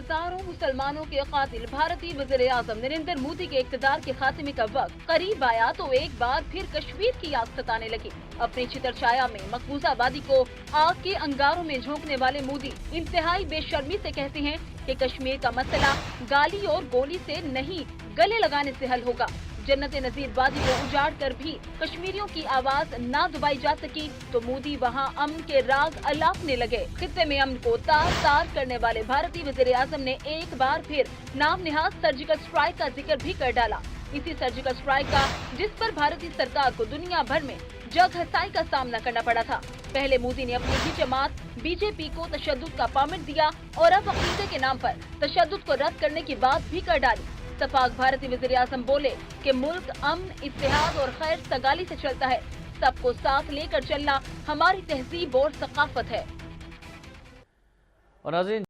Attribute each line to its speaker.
Speaker 1: हजारों मुसलमानों के कातिल भारतीय वज़ीर आज़म नरेंद्र मोदी के इक़्तिदार के खात्मे का वक्त करीब आया तो एक बार फिर कश्मीर की आग सताने लगी। अपनी छितर छाया में मकबूजा आबादी को आग के अंगारों में झोंकने वाले मोदी इंतहाई बेशर्मी से कहते हैं कि कश्मीर का मसला गाली और गोली से नहीं, गले लगाने से हल होगा। जन्नत नज़ीर वादी को उजाड़ कर भी कश्मीरियों की आवाज ना दबाई जा सकी तो मोदी वहां अमन के राग अलापने लगे। खित्ते में अमन को तार तार करने वाले भारतीय वज़ीर आज़म ने एक बार फिर नाम निहाद सर्जिकल स्ट्राइक का जिक्र भी कर डाला। इसी सर्जिकल स्ट्राइक का जिस पर भारतीय सरकार को दुनिया भर में जग हसाई का सामना करना पड़ा था। पहले मोदी ने अपनी ही जमात बीजेपी को तशद्दुद का परमिट दिया और अब अकीदे के नाम पर तशद्दुद को रद्द करने की बात भी कर डाली। सपाक भारतीय वज़ीर आज़म बोले कि मुल्क अमन, इत्तेहाद और खैर सगाली से चलता है। सबको साथ लेकर चलना हमारी तहजीब और सकाफत है।
Speaker 2: और नाज़रीन